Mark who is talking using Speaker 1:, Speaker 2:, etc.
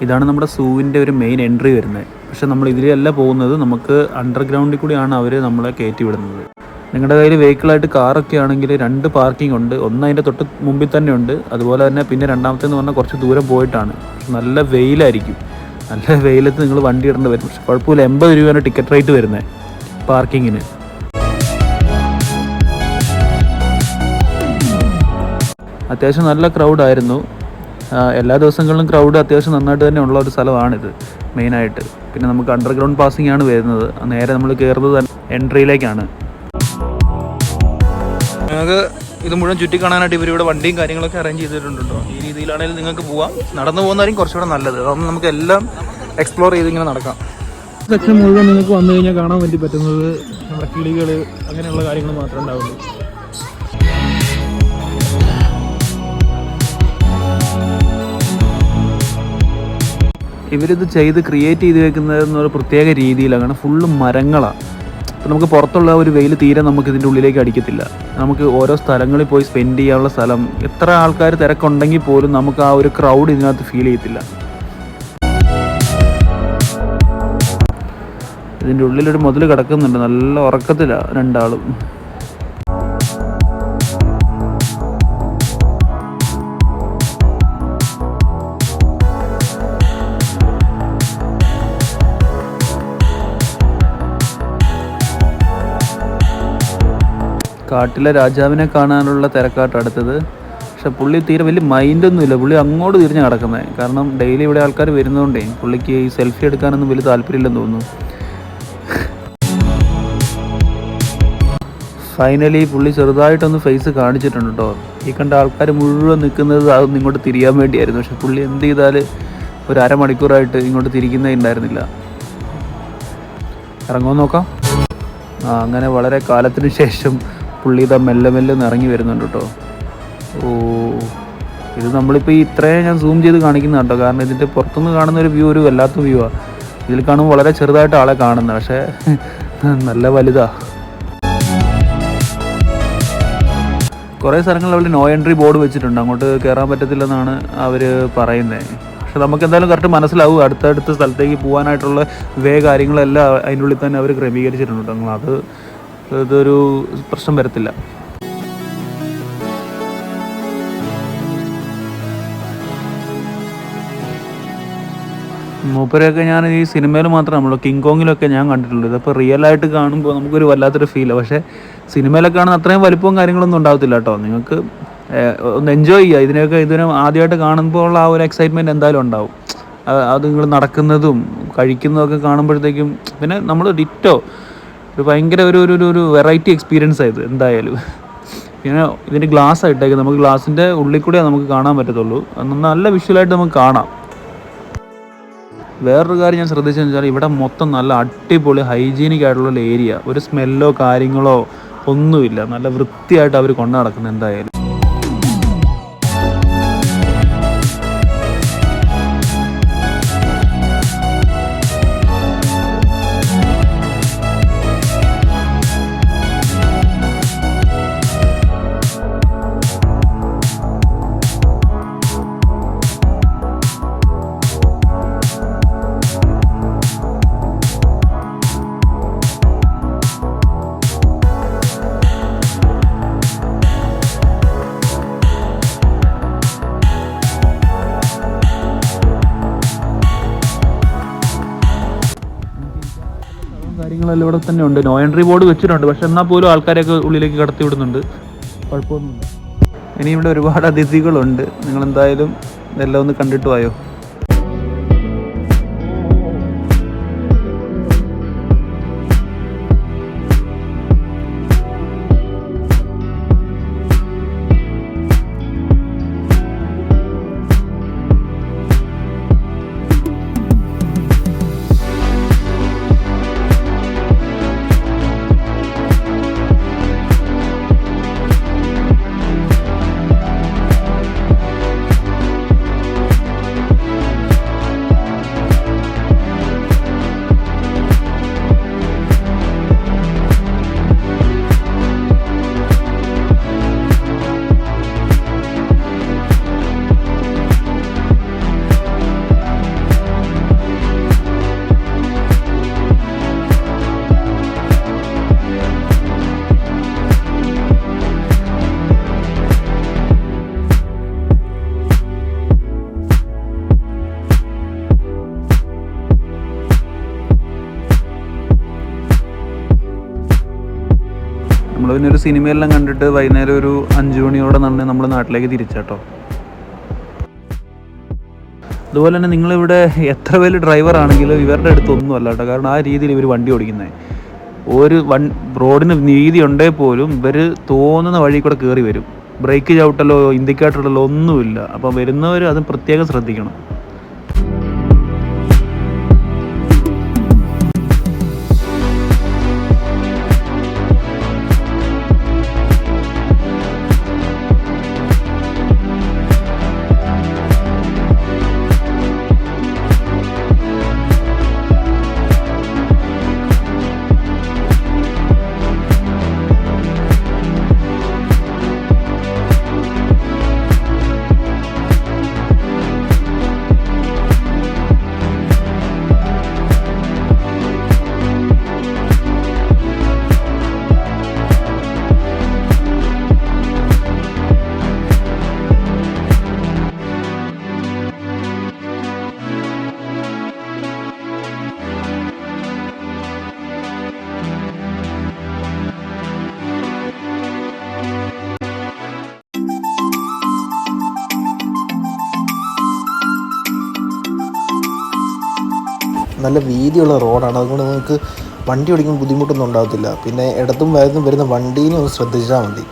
Speaker 1: ഇതാണ് നമ്മുടെ സൂവിൻ്റെ ഒരു മെയിൻ എൻട്രി വരുന്നത്. പക്ഷെ നമ്മൾ ഇതിലല്ല പോകുന്നത്, നമുക്ക് അണ്ടർഗ്രൗണ്ടിൽ കൂടിയാണ് അവർ നമ്മളെ കയറ്റി വിടുന്നത്. നിങ്ങളുടെ കയ്യിൽ വെഹിക്കിളായിട്ട് കാറൊക്കെ ആണെങ്കിൽ 2 പാർക്കിംഗ് ഉണ്ട്. ഒന്ന് അതിൻ്റെ തൊട്ട് മുമ്പിൽ തന്നെ ഉണ്ട്, അതുപോലെ തന്നെ പിന്നെ രണ്ടാമത്തേന്ന് പറഞ്ഞാൽ കുറച്ച് ദൂരം പോയിട്ടാണ്. നല്ല വെയിലായിരിക്കും, നല്ല വെയിലത്ത് നിങ്ങൾ വണ്ടി ഇടേണ്ടി വരും. പക്ഷെ കുഴപ്പമില്ല, 80 രൂപയാണ് ടിക്കറ്റ് റേറ്റ് വരുന്നത് പാർക്കിങ്ങിന്. അത്യാവശ്യം നല്ല ക്രൗഡായിരുന്നു. എല്ലാ ദിവസങ്ങളിലും ക്രൗഡ് അത്യാവശ്യം നന്നായിട്ട് തന്നെ ഉള്ള ഒരു സ്ഥലമാണിത് മെയിനായിട്ട്. പിന്നെ നമുക്ക് അണ്ടർഗ്രൗണ്ട് പാസിംഗ് ആണ് വരുന്നത്. നേരെ നമ്മൾ കയറുന്നത് എൻട്രിയിലേക്കാണ്. നിങ്ങൾക്ക് ഇത് മുഴുവൻ ചുറ്റിക്കാണാനായിട്ട് ഇവരിവിടെ വണ്ടിയും കാര്യങ്ങളൊക്കെ അറേഞ്ച് ചെയ്തിട്ടുണ്ടോ. ഈ രീതിയിലാണെങ്കിൽ നിങ്ങൾക്ക് പോവാം. നടന്നു പോകുന്നതായിരിക്കും കുറച്ചുകൂടെ നല്ലത്. അതൊന്നും നമുക്ക് എല്ലാം എക്സ്പ്ലോർ ചെയ്തിങ്ങനെ നടക്കാം. സെക്ഷൻ മുഴുവൻ നിങ്ങൾക്ക് വന്നു കഴിഞ്ഞാൽ കാണാൻ വേണ്ടി പറ്റുന്നത് നമ്മുടെ കിളികൾ അങ്ങനെയുള്ള കാര്യങ്ങൾ മാത്രമേ ഉണ്ടാവുള്ളൂ. ഇവരിത് ചെയ്ത് ക്രിയേറ്റ് ചെയ്ത് വെക്കുന്നതെന്നൊരു പ്രത്യേക രീതിയിലാണ്. ഫുള്ള് മരങ്ങളാണ്. അപ്പോൾ നമുക്ക് പുറത്തുള്ള ഒരു വെയിൽ തീരെ നമുക്ക് ഇതിൻ്റെ ഉള്ളിലേക്ക് അടിക്കത്തില്ല. നമുക്ക് ഓരോ സ്ഥലങ്ങളിൽ പോയി സ്പെൻഡ് ചെയ്യാനുള്ള സ്ഥലം, എത്ര ആൾക്കാർ തിരക്കുണ്ടെങ്കിൽ പോലും നമുക്ക് ആ ഒരു ക്രൗഡ് ഇതിനകത്ത് ഫീൽ ചെയ്യത്തില്ല. ഇതിൻ്റെ ഉള്ളിലൊരു മുതൽ കിടക്കുന്നുണ്ട്, നല്ല ഉറക്കത്തിലാണ് രണ്ടാളും. കാട്ടിലെ രാജാവിനെ കാണാനുള്ള തിരക്കാട്ട് അടുത്തത്. പക്ഷെ പുള്ളി തീരെ വലിയ മൈൻഡൊന്നുമില്ല, പുള്ളി അങ്ങോട്ട് തിരിഞ്ഞ് കിടക്കുന്നത്. കാരണം ഡെയിലി ഇവിടെ ആൾക്കാർ വരുന്നതുകൊണ്ടേ പുള്ളിക്ക് ഈ സെൽഫി എടുക്കാനൊന്നും വലിയ താല്പര്യമില്ലെന്ന് തോന്നുന്നു. ഫൈനലി പുള്ളി ചെറുതായിട്ടൊന്ന് ഫേസ് കാണിച്ചിട്ടുണ്ട് കേട്ടോ. ഈ കണ്ട ആൾക്കാർ മുഴുവൻ നിൽക്കുന്നത് അതൊന്നും ഇങ്ങോട്ട് തിരിയാൻ വേണ്ടിയായിരുന്നു. പക്ഷെ പുള്ളി എന്ത് ചെയ്താൽ ഒരു അരമണിക്കൂറായിട്ട് ഇങ്ങോട്ട് തിരിക്കുന്നേ ഉണ്ടായിരുന്നില്ല. ഇറങ്ങുമെന്ന് നോക്കാം. അങ്ങനെ വളരെ കാലത്തിന് ശേഷം പുള്ളി ഇതാ മെല്ലെ മെല്ലെ ഇറങ്ങി വരുന്നുണ്ട് കേട്ടോ. ഓ, ഇത് നമ്മളിപ്പോൾ ഈ ഇത്രയും ഞാൻ സൂം ചെയ്ത് കാണിക്കുന്ന കേട്ടോ. കാരണം ഇതിൻ്റെ പുറത്തുനിന്ന് കാണുന്ന ഒരു വ്യൂ ഒരു വല്ലാത്ത വ്യൂ ആണ്. ഇതിൽ കാണുമ്പോൾ വളരെ ചെറുതായിട്ട് ആളെ കാണുന്നത്, പക്ഷേ നല്ല വലുതാണ്. കുറേ സ്ഥലങ്ങളിൽ അവർ നോ എൻട്രി ബോർഡ് വെച്ചിട്ടുണ്ട്, അങ്ങോട്ട് കയറാൻ പറ്റത്തില്ലെന്നാണ് അവർ പറയുന്നത്. പക്ഷെ നമുക്ക് എന്തായാലും കറക്റ്റ് മനസ്സിലാവും അടുത്തടുത്ത സ്ഥലത്തേക്ക് പോകാനായിട്ടുള്ള കാര്യങ്ങളെല്ലാം അതിൻ്റെ ഉള്ളിൽ തന്നെ അവർ ക്രമീകരിച്ചിട്ടുണ്ട്. അത് ഇതൊരു പ്രശ്നം വരത്തില്ല. മൂപ്പരെയൊക്കെ ഞാൻ ഈ സിനിമയിൽ മാത്രമേ കിങ് കോങ്ങിലൊക്കെ ഞാൻ കണ്ടിട്ടുള്ളൂ. ഇതിപ്പോൾ റിയലായിട്ട് കാണുമ്പോൾ നമുക്കൊരു വല്ലാത്തൊരു ഫീലാണ്. പക്ഷേ സിനിമയിലൊക്കെ കാണുന്ന അത്രയും വലിപ്പവും കാര്യങ്ങളൊന്നും ഉണ്ടാകത്തില്ല കേട്ടോ. നിങ്ങൾക്ക് ഒന്ന് എൻജോയ് ചെയ്യുക. ഇതിനെ ആദ്യമായിട്ട് കാണുമ്പോൾ ഉള്ള ആ ഒരു എക്സൈറ്റ്മെൻറ്റ് എന്തായാലും ഉണ്ടാവും. അത് നിങ്ങൾ നടക്കുന്നതും കഴിക്കുന്നതൊക്കെ കാണുമ്പോഴത്തേക്കും പിന്നെ നമ്മൾ ഡിറ്റോ ഒരു ഭയങ്കര ഒരു വെറൈറ്റി എക്സ്പീരിയൻസ് ആയത് എന്തായാലും. പിന്നെ ഇതിൻ്റെ ഗ്ലാസ് ആയിട്ടേക്ക് നമുക്ക് ഗ്ലാസിൻ്റെ ഉള്ളിൽ കൂടെ നമുക്ക് കാണാൻ പറ്റത്തുള്ളൂ. നല്ല വിഷ്വലായിട്ട് നമുക്ക് കാണാം. വേറൊരു കാര്യം ഞാൻ ശ്രദ്ധിച്ചതെന്ന് വെച്ചാൽ ഇവിടെ മൊത്തം നല്ല അടിപൊളി ഹൈജീനിക് ആയിട്ടുള്ള ഏരിയ. ഒരു സ്മെല്ലോ കാര്യങ്ങളോ ഒന്നുമില്ല. നല്ല വൃത്തിയായിട്ട് അവർ കൊണ്ടു നടക്കുന്നത് എന്തായാലും. കാര്യങ്ങളെല്ലാം ഇവിടെ തന്നെ ഉണ്ട്. നോ എൻട്രി ബോർഡ് വെച്ചിട്ടുണ്ട്, പക്ഷെ എന്നാൽ പോലും ആൾക്കാരെയൊക്കെ ഉള്ളിലേക്ക് കടത്തി വിടുന്നുണ്ട്. കുഴപ്പമൊന്നുമില്ല. ഇനി ഇവിടെ ഒരുപാട് അതിഥികളുണ്ട്. നിങ്ങളെന്തായാലും ഇതെല്ലാം ഒന്ന് കണ്ടിട്ട് പോയോ. നമ്മൾ പിന്നെ ഒരു സിനിമയെല്ലാം കണ്ടിട്ട് വൈകുന്നേരം ഒരു 5 മണിയോടെ തന്നെ നമ്മൾ നാട്ടിലേക്ക് തിരിച്ചാട്ടോ. അതുപോലെ തന്നെ നിങ്ങളിവിടെ എത്ര വലിയ ഡ്രൈവർ ആണെങ്കിലും ഇവരുടെ അടുത്തൊന്നും അല്ല കേട്ടോ. കാരണം ആ രീതിയിൽ ഇവർ വണ്ടി ഓടിക്കുന്നത്, ഒരു റോഡിന് വീതി ഉണ്ടേ പോലും ഇവർ തോന്നുന്ന വഴി കൂടെ കയറി വരും. ബ്രേക്ക് ചവിട്ടലോ ഇൻഡിക്കേറ്റർ ഇടലോ ഒന്നുമില്ല. അപ്പോൾ വരുന്നവർ അത് പ്രത്യേകം ശ്രദ്ധിക്കണം.
Speaker 2: നല്ല വീതിയുള്ള റോഡാണ്, അതുകൊണ്ട് നിങ്ങൾക്ക് വണ്ടി ഓടിക്കുമ്പോൾ ബുദ്ധിമുട്ടൊന്നും ഉണ്ടാകത്തില്ല. പിന്നെ ഇടത്തും വലത്തും വരുന്ന വണ്ടീനെ ഒന്ന് ശ്രദ്ധിച്ചാൽ മതി.